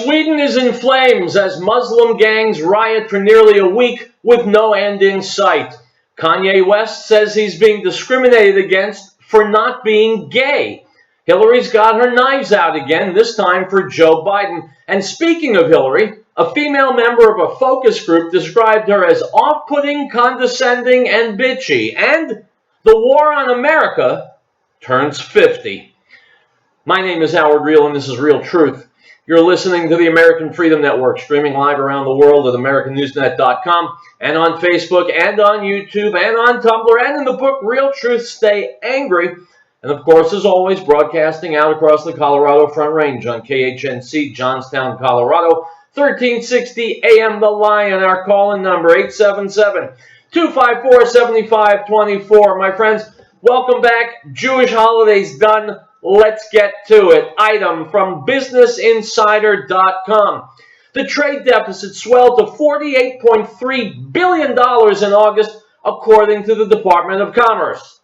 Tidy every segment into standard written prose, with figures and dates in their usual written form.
Sweden is in flames as Muslim gangs riot for nearly a week with no end in sight. Kanye West says he's being discriminated against for not being gay. Hillary's got her knives out again, this time for Joe Biden. And speaking of Hillary, a female member of a focus group described her as off-putting, condescending, and bitchy. And the war on America turns 50. My name is Howard Riell, and this is Real Truth. You're listening to the American Freedom Network, streaming live around the world at AmericanNewsNet.com, and on Facebook, and on YouTube, and on Tumblr, and in the book Real Truth, Stay Angry. And of course, as always, broadcasting out across the Colorado Front Range on KHNC, Johnstown, Colorado, 1360 AM The Lion. Our call-in number, 877-254-7524. My friends, welcome back. Jewish holidays done. Let's get to it. Item from BusinessInsider.com. The trade deficit swelled to $48.3 billion in August, according to the Department of Commerce.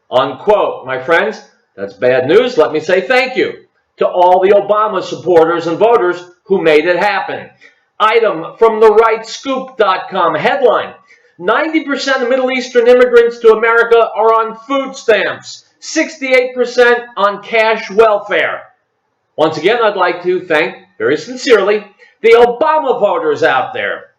Unquote. My friends, that's bad news. Let me say thank you to all the Obama supporters and voters who made it happen. Item from TheRightScoop.com. Headline: 90% of Middle Eastern immigrants to America are on food stamps. 68% on cash welfare. Once again, I'd like to thank very sincerely the Obama voters out there.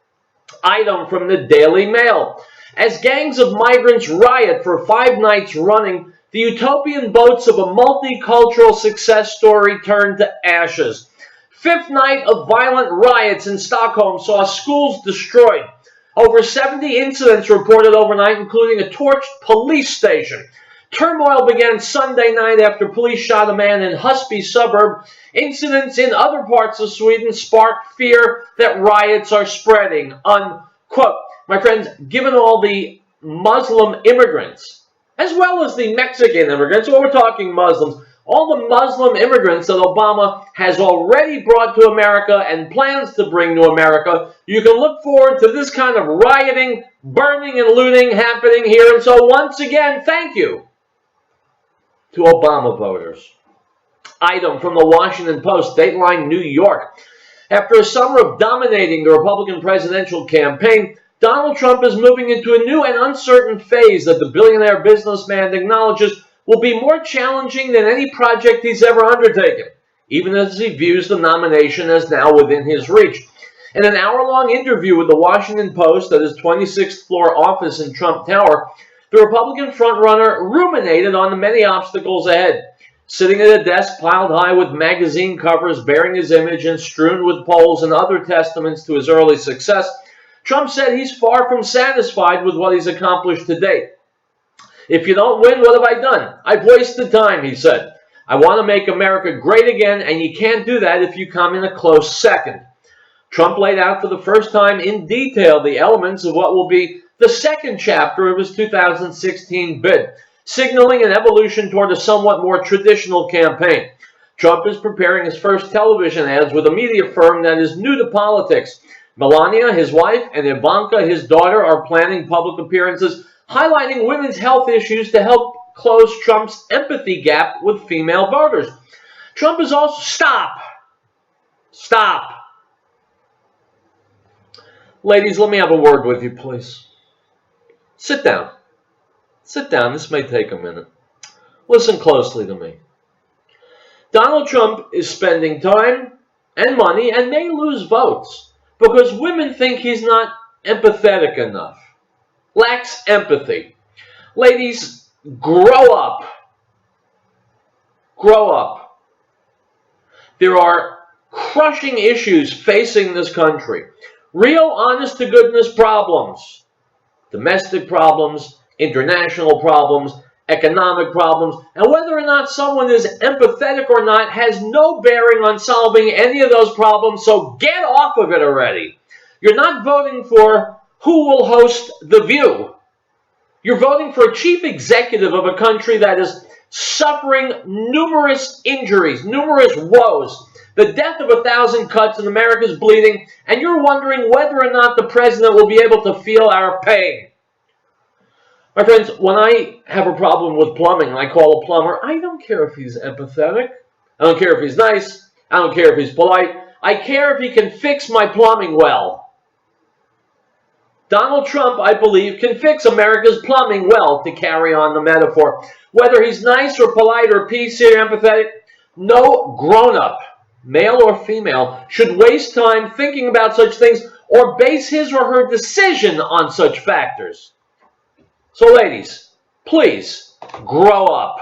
Item from the Daily Mail. As gangs of migrants riot for 5 nights running, the utopian boats of a multicultural success story turned to ashes. 5th night of violent riots in Stockholm saw schools destroyed. Over 70 incidents reported overnight, including a torched police station. Turmoil began Sunday night after police shot a man in Husby suburb. Incidents in other parts of Sweden sparked fear that riots are spreading. Unquote. My friends, given all the Muslim immigrants, as well as the Mexican immigrants, well, we're talking Muslims, all the Muslim immigrants that Obama has already brought to America and plans to bring to America, you can look forward to this kind of rioting, burning, and looting happening here. And so once again, thank you to Obama voters. Item from the Washington Post, Dateline, New York. After a summer of dominating the Republican presidential campaign, Donald Trump is moving into a new and uncertain phase that the billionaire businessman acknowledges will be more challenging than any project he's ever undertaken, even as he views the nomination as now within his reach. In an hour-long interview with the Washington Post at his 26th floor office in Trump Tower, the Republican frontrunner ruminated on the many obstacles ahead. Sitting at a desk piled high with magazine covers bearing his image and strewn with polls and other testaments to his early success, Trump said he's far from satisfied with what he's accomplished to date. "If you don't win, what have I done? I've wasted time," he said. "I want to make America great again, and you can't do that if you come in a close second." Trump laid out for the first time in detail the elements of what will be the second chapter of his 2016 bid, signaling an evolution toward a somewhat more traditional campaign. Trump is preparing his first television ads with a media firm that is new to politics. Melania, his wife, and Ivanka, his daughter, are planning public appearances highlighting women's health issues to help close Trump's empathy gap with female voters. Trump is also... Stop. Ladies, let me have a word with you, please. Sit down. This may take a minute. Listen closely to me. Donald Trump is spending time and money and may lose votes because women think he's not empathetic enough. Lacks empathy. Ladies, grow up. Grow up. There are crushing issues facing this country. Real, honest-to-goodness problems. Domestic problems, international problems, economic problems, and whether or not someone is empathetic or not has no bearing on solving any of those problems, so get off of it already. You're not voting for who will host The View. You're voting for a chief executive of a country that is suffering numerous injuries, numerous woes, the death of 1,000 cuts and America's bleeding, and you're wondering whether or not the president will be able to feel our pain. My friends, when I have a problem with plumbing and I call a plumber, I don't care if he's empathetic. I don't care if he's nice. I don't care if he's polite. I care if he can fix my plumbing well. Donald Trump, I believe, can fix America's plumbing well, to carry on the metaphor. Whether he's nice or polite or PC or empathetic, no grown-up, male or female, should waste time thinking about such things or base his or her decision on such factors. So ladies, please grow up.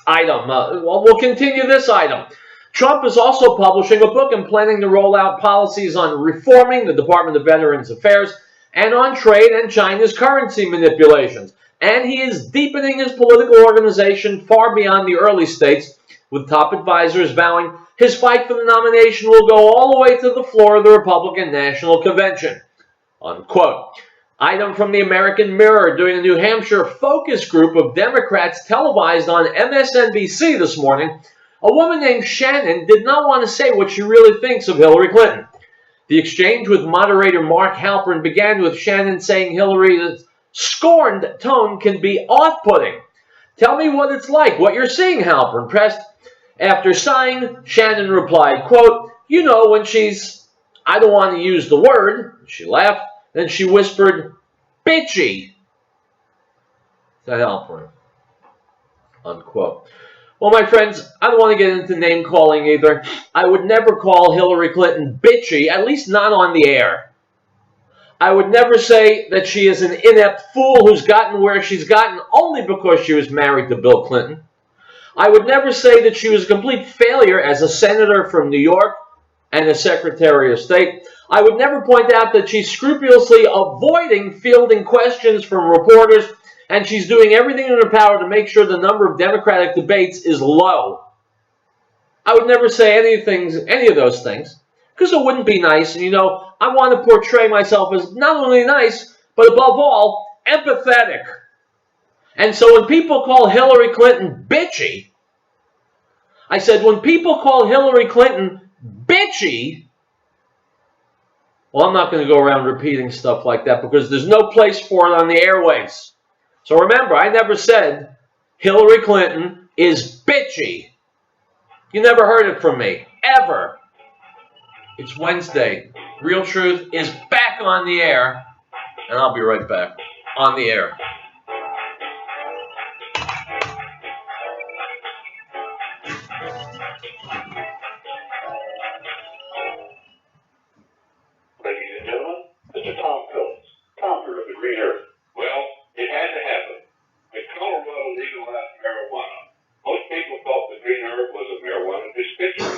Item. We'll continue this item. Trump is also publishing a book and planning to roll out policies on reforming the Department of Veterans Affairs and on trade and China's currency manipulations. And he is deepening his political organization far beyond the early states, with top advisors vowing his fight for the nomination will go all the way to the floor of the Republican National Convention. Unquote. Item from the American Mirror. During a New Hampshire focus group of Democrats televised on MSNBC this morning, a woman named Shannon did not want to say what she really thinks of Hillary Clinton. The exchange with moderator Mark Halperin began with Shannon saying Hillary's scorned tone can be off-putting. Tell me what it's like, what you're seeing, Halperin pressed. After sighing, Shannon replied, quote, you know, when she's, I don't want to use the word, she laughed, then she whispered, bitchy. That Halperin, unquote. Well, my friends, I don't want to get into name-calling either. I would never call Hillary Clinton bitchy, at least not on the air. I would never say that she is an inept fool who's gotten where she's gotten only because she was married to Bill Clinton. I would never say that she was a complete failure as a senator from New York and a Secretary of State. I would never point out that she's scrupulously avoiding fielding questions from reporters, and she's doing everything in her power to make sure the number of Democratic debates is low. I would never say any of those things, because it wouldn't be nice. And, you know, I want to portray myself as not only nice, but above all, empathetic. And so when people call Hillary Clinton bitchy, I said, when people call Hillary Clinton bitchy, well, I'm not going to go around repeating stuff like that because there's no place for it on the airwaves. So remember, I never said Hillary Clinton is bitchy. You never heard it from me, ever. It's Wednesday. Real Truth is back on the air, and I'll be right back on the air. Ladies and gentlemen, Mr. Tom Phillips, founder of the Green Earth. Well, it had to happen. When Colorado legalized marijuana, most people thought the Green Earth was a marijuana dispensary.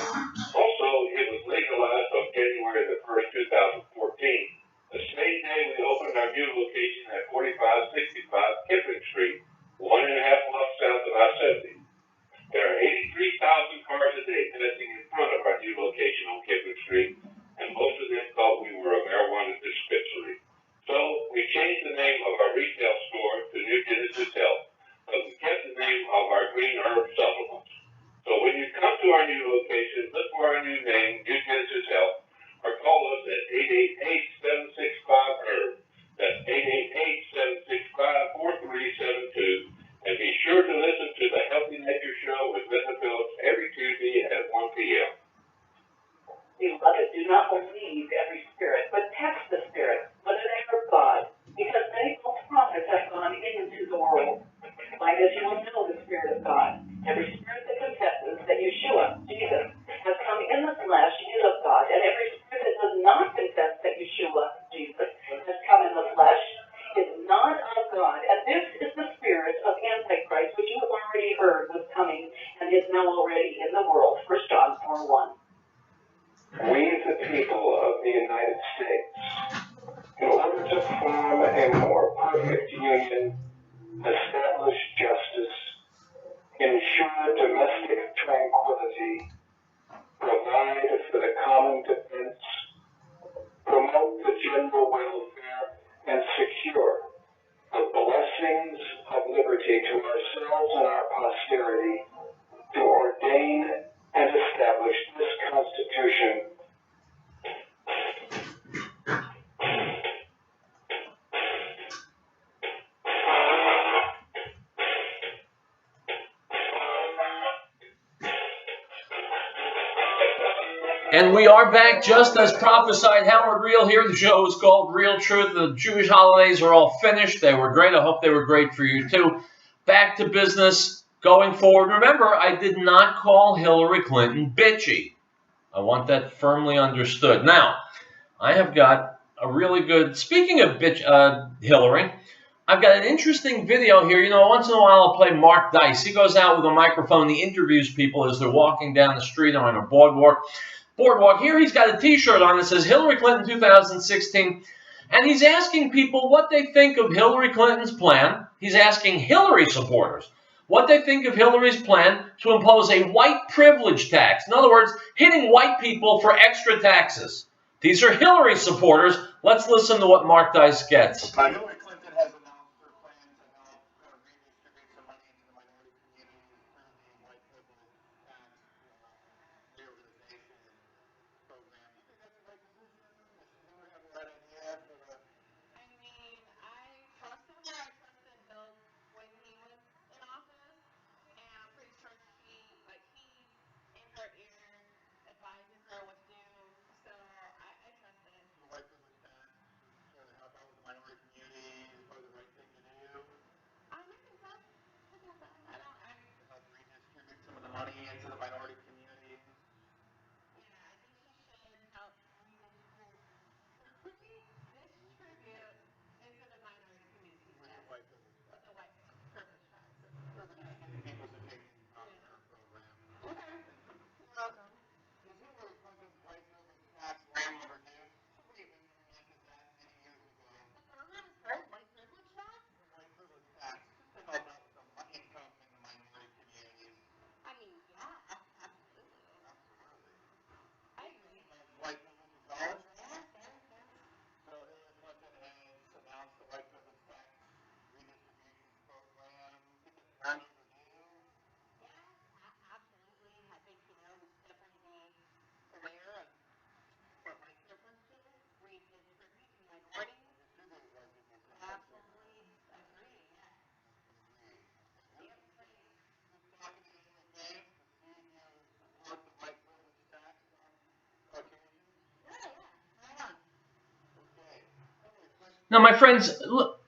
Also, it was legalized on January the 1st, 2014, the same day we opened our new location at 4565 And we are back just as prophesied. Howard Riell here. The show is called Real Truth. The Jewish holidays are all finished. They were great. I hope they were great for you too. Back to business going forward. Remember, I did not call Hillary Clinton bitchy. I want that firmly understood. Now, I have got a really good, speaking of Hillary, I've got an interesting video here. You know, once in a while I'll play Mark Dice. He goes out with a microphone. He interviews people as they're walking down the street or on a boardwalk. Here he's got a t-shirt on that says Hillary Clinton 2016. And he's asking people what they think of Hillary Clinton's plan. He's asking Hillary supporters what they think of Hillary's plan to impose a white privilege tax. In other words, hitting white people for extra taxes. These are Hillary supporters. Let's listen to what Mark Dice gets. Hillary Clinton has announced her plan to help redistribute some money into the minority community through the white privilege tax reorganization program. Do you think that's the right decision? Does Hillary have the right idea for the... I mean, I trust him. I trusted Bill when he was in office, and I'm pretty sure he's in her ear, advising her what to do. So I trust it. The white privilege tax to help out with the minority community is probably the right thing to do. I think so. To help redistribute some of the money into the minority communities. Yeah, I think she should help redistribute into the minority community. With the white privilege tax. With the white privilege tax. Further just getting people's opinion on her program. Okay. You're welcome. Is Hillary Clinton's white privilege tax long overdue? Somebody had been implemented that many years ago. The program is called white privilege tax? The white privilege tax, just to help out with the income in the minority communities. I mean, yeah, absolutely. Absolutely. I agree. White privilege is college? Yeah, very good. So Hillary Clinton has announced the white privilege tax redistribution program. You think it's long overdue? Yeah, absolutely. I think, we should definitely be aware of what white privilege is, redistribute to minorities. Distribute white people's Absolutely agree, yeah. Agree. Yep, please. Just talking to you in advance to see if you support the white privilege tax on Caucasians. Yeah, right on. Okay. Now, my friends, look,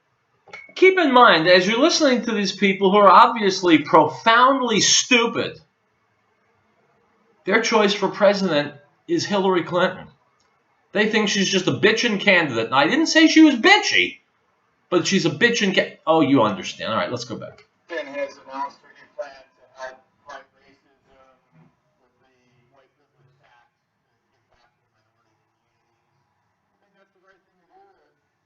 keep in mind, as you're listening to these people who are obviously profoundly stupid, their choice for president is Hillary Clinton. They think she's just a bitchin' candidate. And I didn't say she was bitchy, but she's a bitchin' candidate. Oh, you understand. All right, let's go back. Clinton has announced her new plan to help fight racism with the white privilege tax to give back to the minority communities. I think that's the right thing to do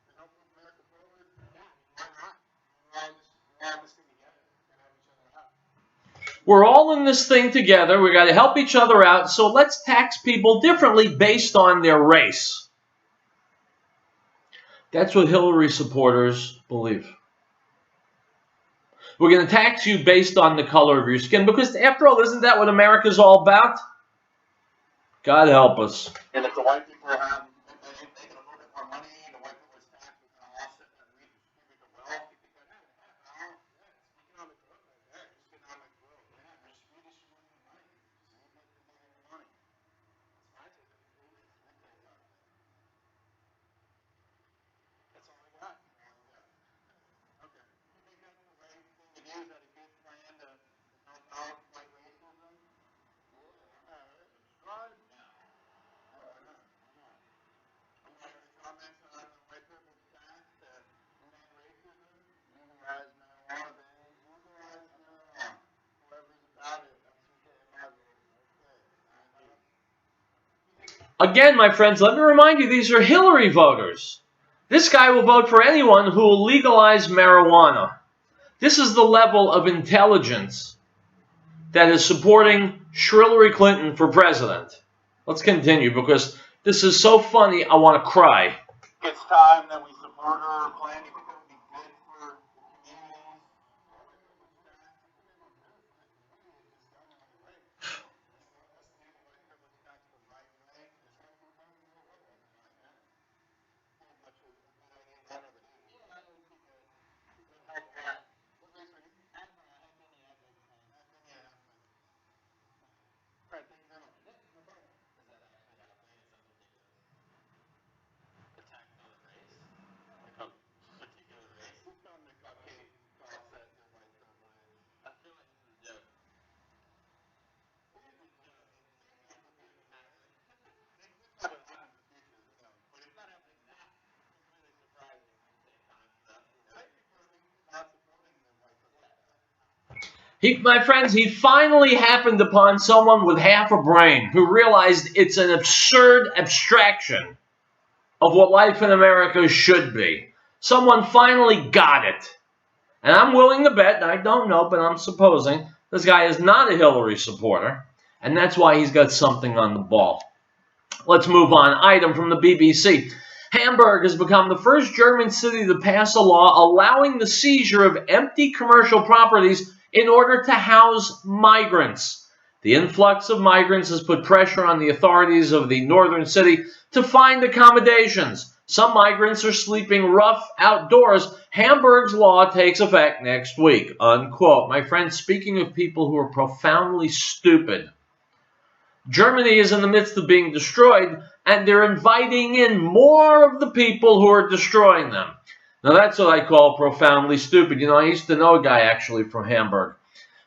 to help move America forward. Yeah, why not? We're all in this thing together. We're going to help each other out. We're all in this thing together. We got to help each other out. So let's tax people differently based on their race. That's what Hillary supporters believe. We're going to tax you based on the color of your skin because, after all, isn't that what America's all about? God help us. And if the white people have, they get a little bit more money, the white privilege tax is going to offset that and redistribute the wealth. You think that can happen? Yeah, it's economic growth right there. It's economic growth. Yeah, just redistributing the money. Just redistributing the money. That's my take on it. What do you think about it? That's all I got. Okay. You think that's the right thing to do? Is that a good plan to help out fight racism? Right now. Why not? Any other comments on the white privilege tax to end racism? Legalize marijuana, baby. Legalize marijuana. Whoever's about it, that's who's getting my vote. Okay. Again, my friends, let me remind you, these are Hillary voters. This guy will vote for anyone who will legalize marijuana. This is the level of intelligence that is supporting Hillary Clinton for president. Let's continue because this is so funny, I want to cry. It's time that we support her plan. You think that would be good for the communities? My friends, he finally happened upon someone with half a brain who realized it's an absurd abstraction of what life in America should be. Someone finally got it. And I'm willing to bet, I don't know, but I'm supposing, this guy is not a Hillary supporter, and that's why he's got something on the ball. Let's move on. Item from the BBC. Hamburg has become the first German city to pass a law allowing the seizure of empty commercial properties in order to house migrants. The influx of migrants has put pressure on the authorities of the northern city to find accommodations. Some migrants are sleeping rough outdoors. Hamburg's law takes effect next week, unquote. My friends, speaking of people who are profoundly stupid, Germany is in the midst of being destroyed, and they're inviting in more of the people who are destroying them. Now, that's what I call profoundly stupid. You know, I used to know a guy actually from Hamburg,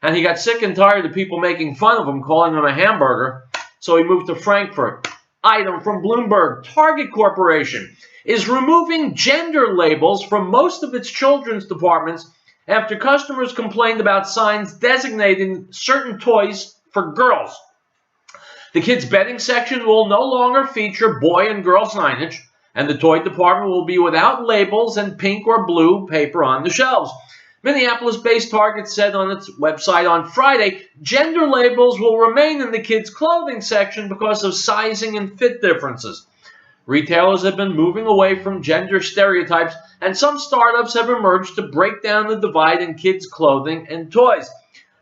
and he got sick and tired of people making fun of him, calling him a hamburger, so he moved to Frankfurt. Item from Bloomberg. Target Corporation is removing gender labels from most of its children's departments after customers complained about signs designating certain toys for girls. The kids' bedding section will no longer feature boy and girl signage, and the toy department will be without labels and pink or blue paper on the shelves. Minneapolis-based Target said on its website on Friday, gender labels will remain in the kids' clothing section because of sizing and fit differences. Retailers have been moving away from gender stereotypes, and some startups have emerged to break down the divide in kids' clothing and toys.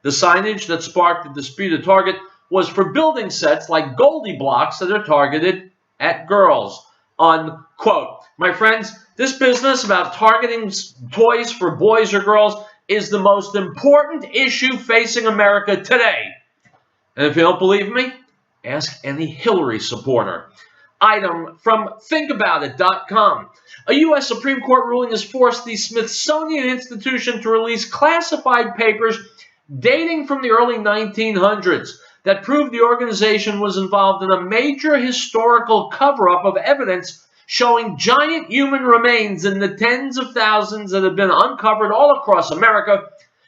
The signage that sparked the dispute at Target was for building sets like Goldie blocks that are targeted at girls, unquote. My friends, this business about targeting toys for boys or girls is the most important issue facing America today. And if you don't believe me, ask any Hillary supporter. Item from thinkaboutit.com. A U.S. Supreme Court ruling has forced the Smithsonian Institution to release classified papers dating from the early 1900s that proved the organization was involved in a major historical cover-up of evidence showing giant human remains in the tens of thousands that have been uncovered all across America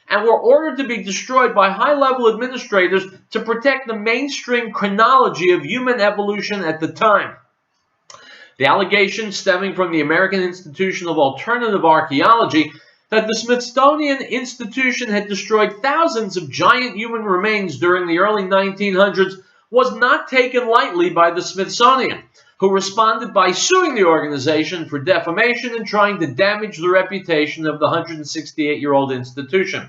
and were ordered to be destroyed by high-level administrators to protect the mainstream chronology of human evolution at the time. The allegation stemming from the American Institution of Alternative Archaeology that the Smithsonian Institution had destroyed thousands of giant human remains during the early 1900s was not taken lightly by the Smithsonian, who responded by suing the organization for defamation and trying to damage the reputation of the 168-year-old institution.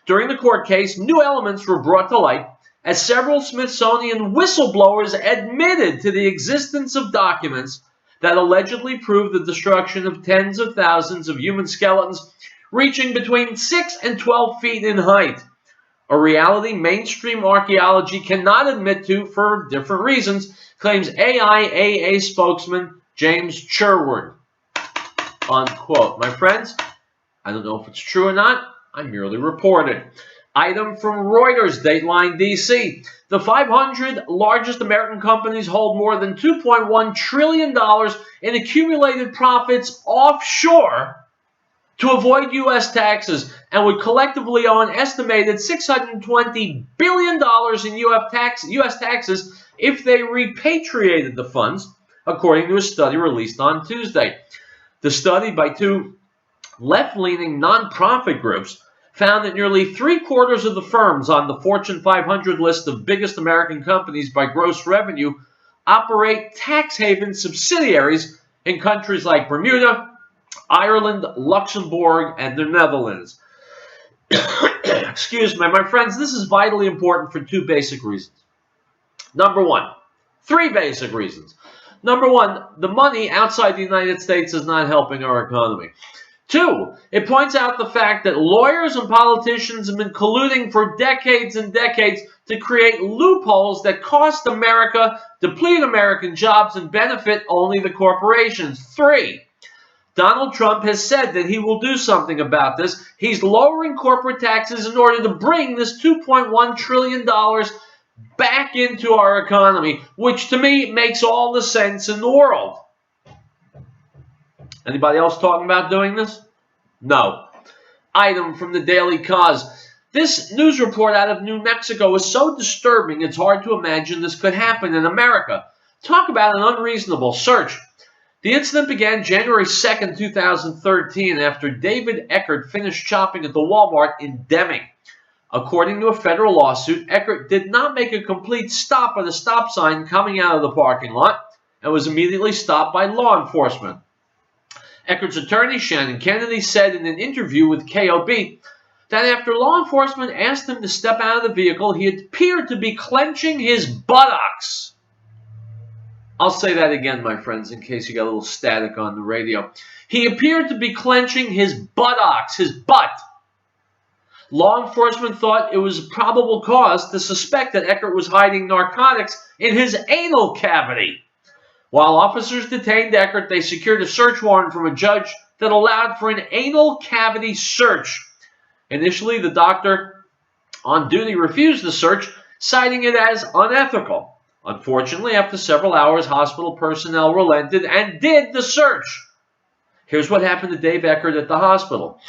During the court case, new elements were brought to light as several Smithsonian whistleblowers admitted to the existence of documents that allegedly proved the destruction of tens of thousands of human skeletons reaching between 6 and 12 feet in height. A reality mainstream archaeology cannot admit to for different reasons, claims AIAA spokesman James Sherwood, unquote. My friends, I don't know if it's true or not. I merely report it. Item from Reuters, Dateline DC. The 500 largest American companies hold more than $2.1 trillion in accumulated profits offshore to avoid U.S. taxes and would collectively owe an estimated $620 billion in U.S. taxes if they repatriated the funds, according to a study released on Tuesday. The study by two left-leaning nonprofit groups found that nearly three-quarters of the firms on the Fortune 500 list of biggest American companies by gross revenue operate tax haven subsidiaries in countries like Bermuda, Ireland, Luxembourg, and the Netherlands. Excuse me, my friends, this is vitally important for two basic reasons. Three basic reasons. Number one, the money outside the United States is not helping our economy. Two, it points out the fact that lawyers and politicians have been colluding for decades and decades to create loopholes that cost America, deplete American jobs, and benefit only the corporations. Three, Donald Trump has said that he will do something about this. He's lowering corporate taxes in order to bring this $2.1 trillion back into our economy, which to me makes all the sense in the world. Anybody else talking about doing this? No. Item from the Daily Cause. This news report out of New Mexico is so disturbing it's hard to imagine this could happen in America. Talk about an unreasonable search. The incident began January 2nd, 2013 after David Eckert finished shopping at the Walmart in Deming. According to a federal lawsuit, Eckert did not make a complete stop at a stop sign coming out of the parking lot and was immediately stopped by law enforcement. Eckert's attorney, Shannon Kennedy, said in an interview with KOB that after law enforcement asked him to step out of the vehicle, he appeared to be clenching his buttocks. I'll say that again, my friends, in case you got a little static on the radio. He appeared to be clenching his buttocks, his butt. Law enforcement thought it was a probable cause to suspect that Eckert was hiding narcotics in his anal cavity. While officers detained Eckert, they secured a search warrant from a judge that allowed for an anal cavity search. Initially, the doctor on duty refused the search, citing it as unethical. Unfortunately, after several hours, hospital personnel relented and did the search. Here's what happened to Dave Eckert at the hospital.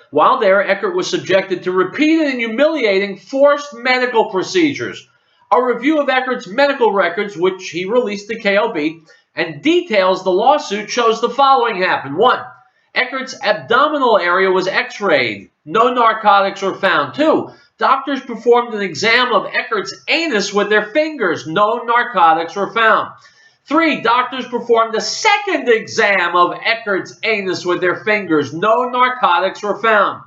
While there, Eckert was subjected to repeated and humiliating forced medical procedures. A review of Eckert's medical records, which he released to KOB, and details the lawsuit shows the following happened. 1. Eckert's abdominal area was x-rayed. No narcotics were found. 2. Doctors performed an exam of Eckert's anus with their fingers. No narcotics were found. 3. Doctors performed a second exam of Eckert's anus with their fingers. No narcotics were found.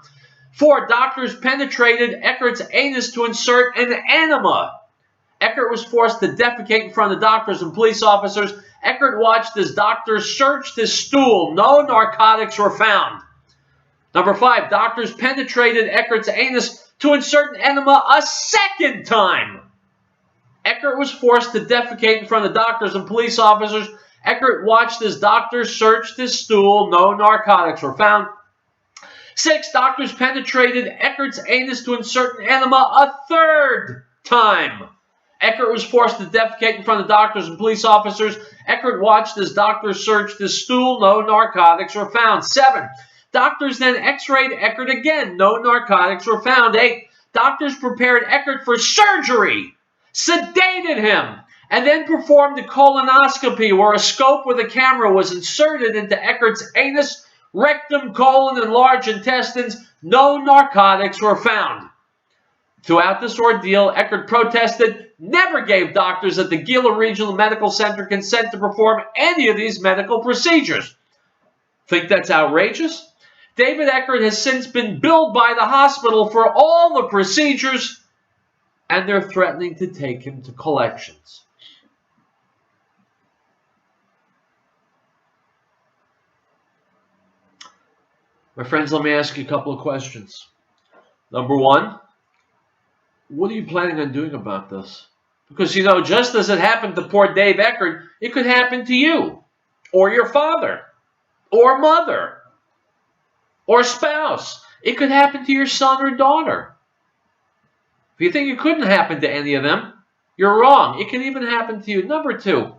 4. Doctors penetrated Eckert's anus to insert an enema. Eckert was forced to defecate in front of doctors and police officers. Eckert watched as doctors searched his stool. No narcotics were found. Number 5. Doctors penetrated Eckert's anus to insert an enema a second time. Eckert was forced to defecate in front of doctors and police officers. Eckert watched as doctors searched his stool. No narcotics were found. 6. Doctors penetrated Eckert's anus to insert an enema a third time. Eckert was forced to defecate in front of doctors and police officers. Eckert watched as doctors searched his stool. No narcotics were found. 7. Doctors then x-rayed Eckert again. No narcotics were found. 8. Doctors prepared Eckert for surgery, sedated him, and then performed a colonoscopy where a scope with a camera was inserted into Eckert's anus, rectum, colon, and large intestines. No narcotics were found. Throughout this ordeal, Eckert protested, never gave doctors at the Gila Regional Medical Center consent to perform any of these medical procedures. Think that's outrageous? David Eckert has since been billed by the hospital for all the procedures, and they're threatening to take him to collections. My friends, let me ask you a couple of questions. Number 1, what are you planning on doing about this? Because, you know, just as it happened to poor Dave Eckert, it could happen to you, or your father, or mother, or spouse. It could happen to your son or daughter. If you think it couldn't happen to any of them, you're wrong. It can even happen to you. Number 2,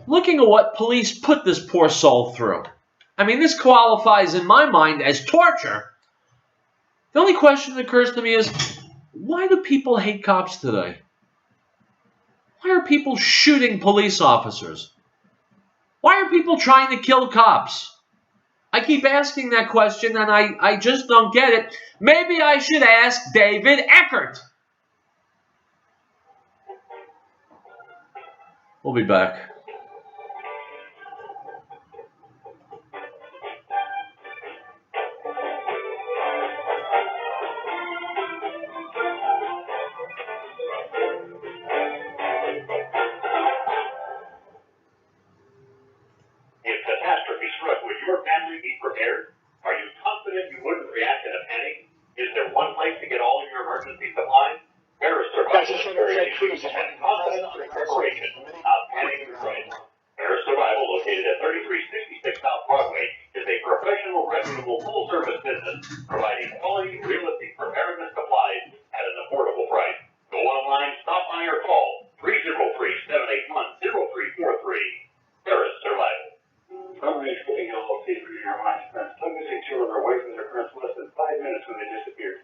looking at what police put this poor soul through. I mean, this qualifies in my mind as torture. The only question that occurs to me is, why do people hate cops today? Why are people shooting police officers? Why are people trying to kill cops? I keep asking that question and I just don't get it. Maybe I should ask David Eckert. We'll be back. If catastrophe struck, would your family be prepared? Are you confident you wouldn't react in a panic? Is there one place to get all of your emergency supplies? Paris Survival Experience and confidence and preparation, not panic or fright. Paris Survival, located at 3366 South Broadway, is a professional, reputable, full-service business providing quality, realistic preparedness supplies at an affordable price. Go online, stop by, or call 303-781-0343. Paris Survival. Companies putting LLC for your mind spent 76 children away from their parents less than 5 minutes when they disappeared.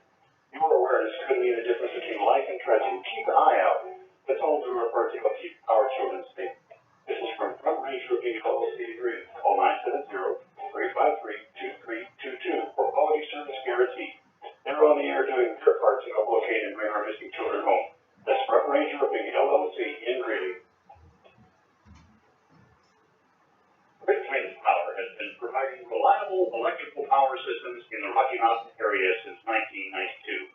been providing reliable electrical power systems in the Rocky Mountain area since 1992.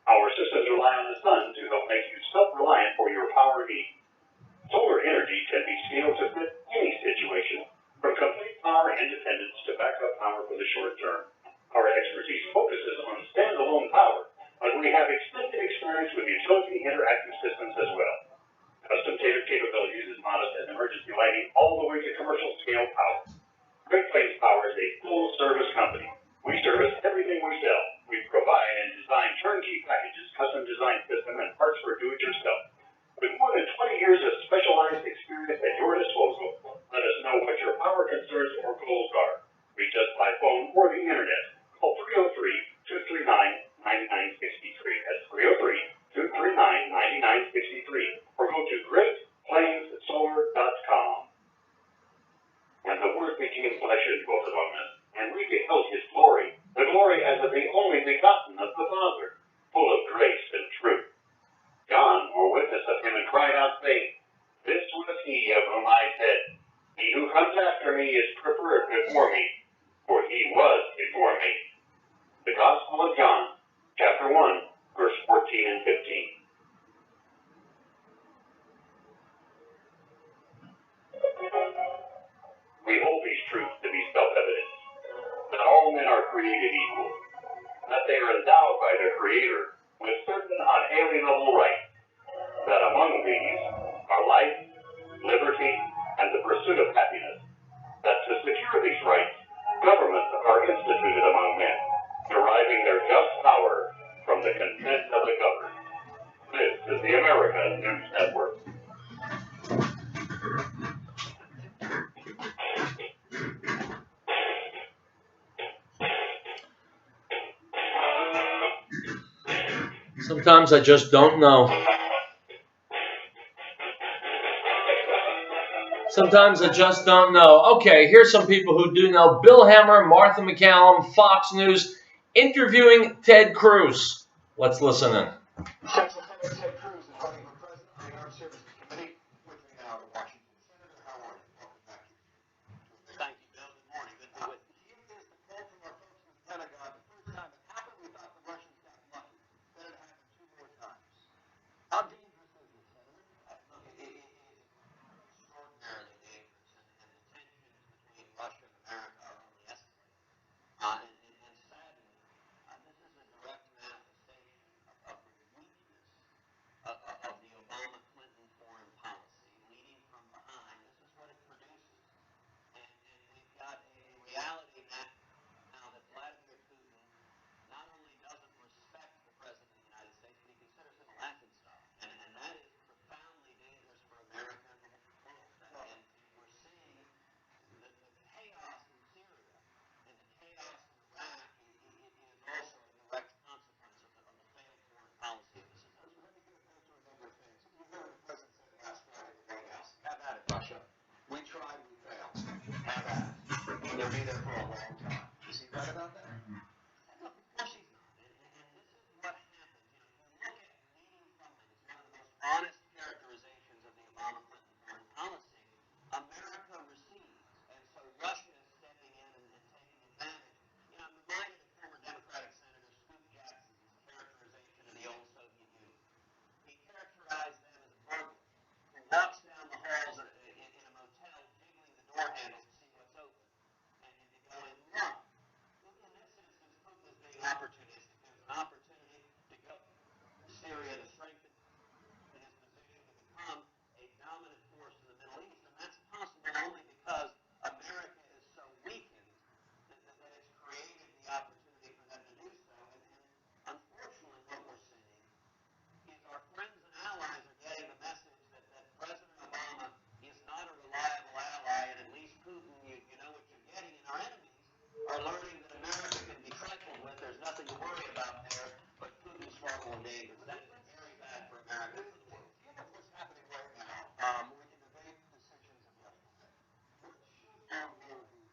Our systems rely on the sun to help make you self-reliant for your power needs. Solar energy can be scaled to fit any situation, from complete power independence to backup power for the short term. Our expertise focuses on standalone power, but we have extensive experience with utility interactive systems as well. Custom tailored capabilities as modest as emergency lighting all the way to commercial scale power. Great Plains Power is a full service company. We service everything we sell. We provide and design turnkey packages, custom design system, and parts for do-it-yourself. With more than 20 years of specialized experience at your disposal, let us know what your power concerns or goals are. Reach us by phone or the internet. Call 303-239-9963. That's 303-239-9963. Or go to GreatPlainsSolar.com. And the Word became flesh and dwelt among us, and we beheld his glory, the glory as of the only begotten of the Father, full of grace and truth. John bore witness of him and cried out, saying, This was he of whom I said, He who comes after me is preferred before me, for he was before me. The Gospel of John, chapter 1, verse 14 and 15. We hold these truths to be self-evident, that all men are created equal, that they are endowed by their Creator with certain unalienable rights, that among these are life, liberty, and the pursuit of happiness, that to secure these rights, governments are instituted among men, deriving their just power from the consent of the governed. This is the American News Network. Sometimes I just don't know. Sometimes I just don't know. Okay, here's some people who do know. Bill Hemmer, Martha McCallum, Fox News, interviewing Ted Cruz. Let's listen in. Central Senator Ted Cruz is running for president on the Armed Services Committee. With me now in Washington. Senator, how are you? Welcome back to you. Thank you, Bill. Good morning. Good to with you. Here is the quote from our folks in the Pentagon. The first time it happened, we thought the Russians got lucky. Then it happened 2 more times. How dangerous is this, Senator? Look, it is extraordinarily dangerous, and the tensions between Russia and America are only escalating. And sadly, this is a direct manifestation of the weakness of the Obama-Clinton foreign policy, leading from behind. This is what it produces. And we've got a reality now that Vladimir Putin not only doesn't respect the President of the United States, but he considers him a laughing stock. And that is profoundly dangerous for America and the world. And we're seeing the chaos in Syria and the chaos in Iraq is also a direct consequence of the failed foreign policy of this administration. Let me go to a number of things. You heard what the President said last Friday at the White House. Have at it, Russia. We tried, we failed. Have at it. They'll be there for a long time. Is he right about that? No, of course he's not. And this is what happens. You look at leading from it. It's one of the most honest characterizations of the Obama-Clinton foreign policy. America recedes, and so Russia is stepping in and taking advantage. I'm reminded of former Democratic Senator Scoop Jackson's characterization of the old Soviet Union. He characterized them as a burglar who walks down the halls in a motel, jiggling the door handles to see what's open, and to go in run. In this instance, Putin is being opportunistic. There's an opportunity to go to Syria to strengthen his position to become a dominant force in the Middle East, and that's possible only because America is so weakened that it's created the opportunity for them to do so. And unfortunately, what we're seeing is our friends and allies are getting the message that President Obama is not a reliable ally, and at least Putin, you know what you're getting, and our enemies are learning that America can be trifled with. There's nothing to worry about there, but Putin's far more dangerous. That is very bad for America and for the world. Given what's happening right now, we can debate decisions of yesterday. What should our role be?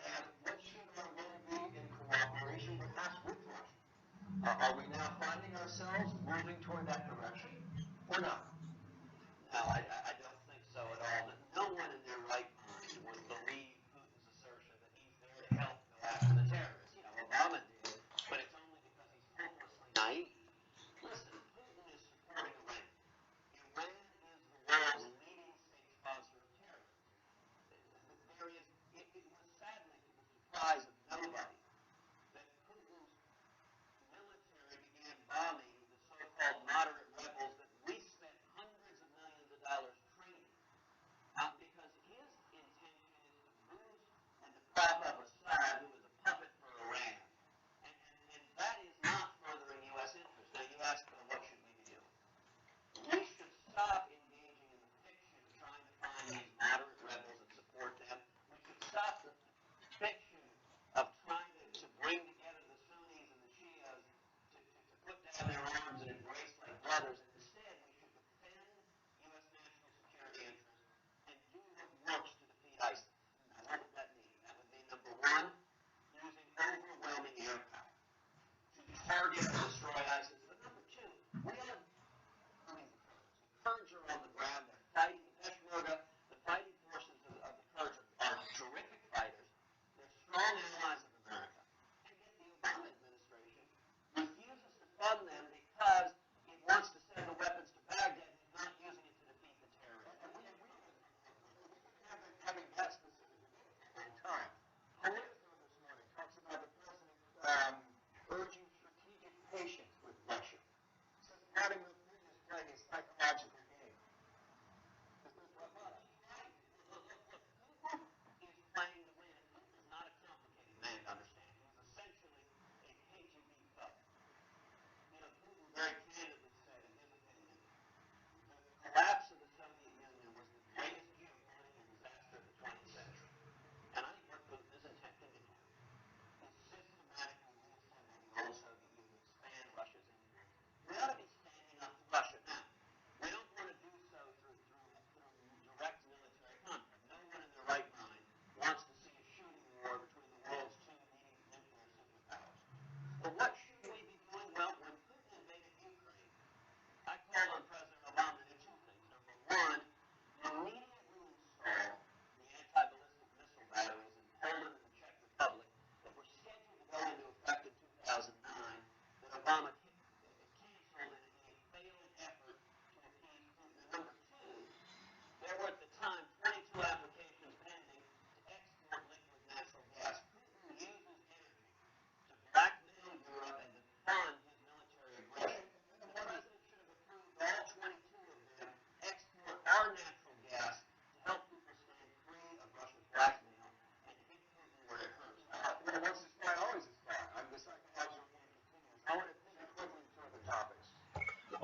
And what should our role be in cooperation, perhaps with Russia? Are we now finding ourselves moving toward that direction, or not? No, I don't think so at all. No one in their right mind would believe Putin's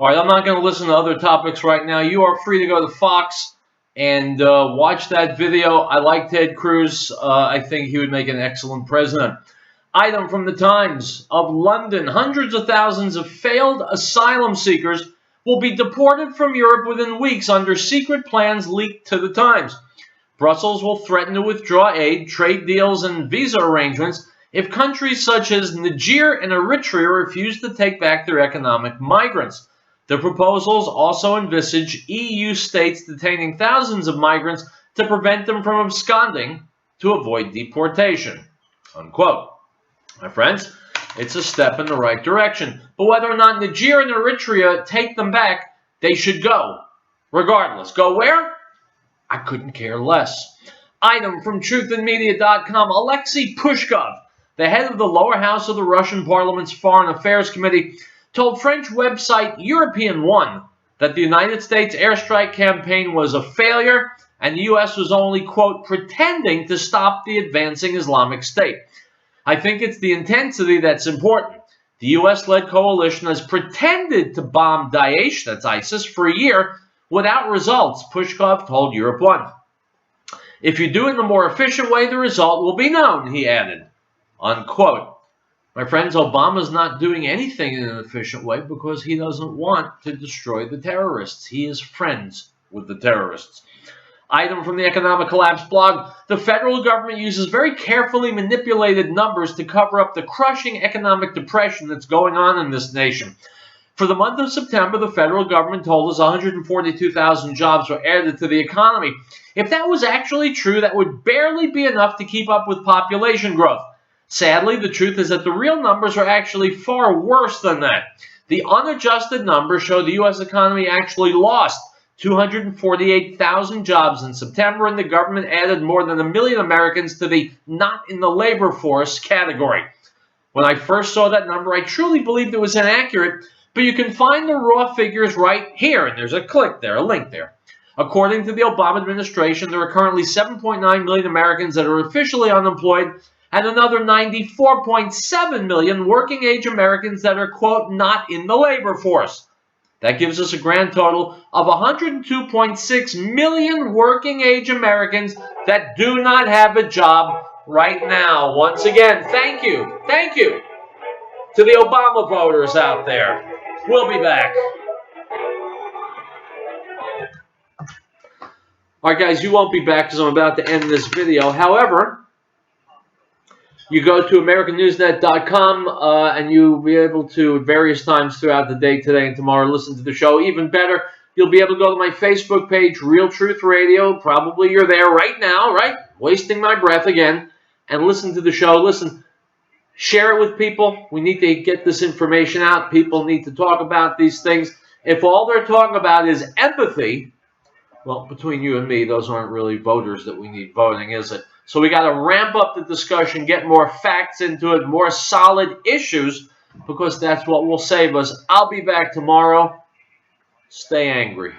All right, I'm not going to listen to other topics right now. You are free to go to Fox and watch that video. I like Ted Cruz. I think he would make an excellent president. Item from the Times of London. Hundreds of thousands of failed asylum seekers will be deported from Europe within weeks under secret plans leaked to the Times. Brussels will threaten to withdraw aid, trade deals, and visa arrangements if countries such as Niger and Eritrea refuse to take back their economic migrants. The proposals also envisage EU states detaining thousands of migrants to prevent them from absconding to avoid deportation. Unquote. My friends, it's a step in the right direction. But whether or not Niger and Eritrea take them back, they should go. Regardless. Go where? I couldn't care less. Item from truthandmedia.com. Alexei Pushkov, the head of the lower house of the Russian Parliament's Foreign Affairs Committee, told French website European One that the United States airstrike campaign was a failure and the U.S. was only, quote, pretending to stop the advancing Islamic State. I think it's the intensity that's important. The U.S.-led coalition has pretended to bomb Daesh, that's ISIS, for a year without results, Pushkov told Europe One. If you do it in a more efficient way, the result will be known, he added. Unquote. My friends, Obama's not doing anything in an efficient way because he doesn't want to destroy the terrorists. He is friends with the terrorists. Item from the Economic Collapse blog. The federal government uses very carefully manipulated numbers to cover up the crushing economic depression that's going on in this nation. For the month of September, the federal government told us 142,000 jobs were added to the economy. If that was actually true, that would barely be enough to keep up with population growth. Sadly, the truth is that the real numbers are actually far worse than that. The unadjusted numbers show the U.S. economy actually lost 248,000 jobs in September, and the government added more than 1 million Americans to the not in the labor force category. When I first saw that number, I truly believed it was inaccurate, but you can find the raw figures right here, and there's a link there. According to the Obama administration, there are currently 7.9 million Americans that are officially unemployed, and another 94.7 million working-age Americans that are, quote, not in the labor force. That gives us a grand total of 102.6 million working-age Americans that do not have a job right now. Once again, thank you to the Obama voters out there. We'll be back. All right, guys, you won't be back because I'm about to end this video. However, you go to AmericanNewsNet.com and you'll be able to, at various times throughout the day, today and tomorrow, listen to the show. Even better, you'll be able to go to my Facebook page, Real Truth Radio. Probably you're there right now, right? Wasting my breath again. And listen to the show. Listen, share it with people. We need to get this information out. People need to talk about these things. If all they're talking about is empathy, well, between you and me, those aren't really voters that we need voting, is it? So we got to ramp up the discussion, get more facts into it, more solid issues, because that's what will save us. I'll be back tomorrow. Stay angry.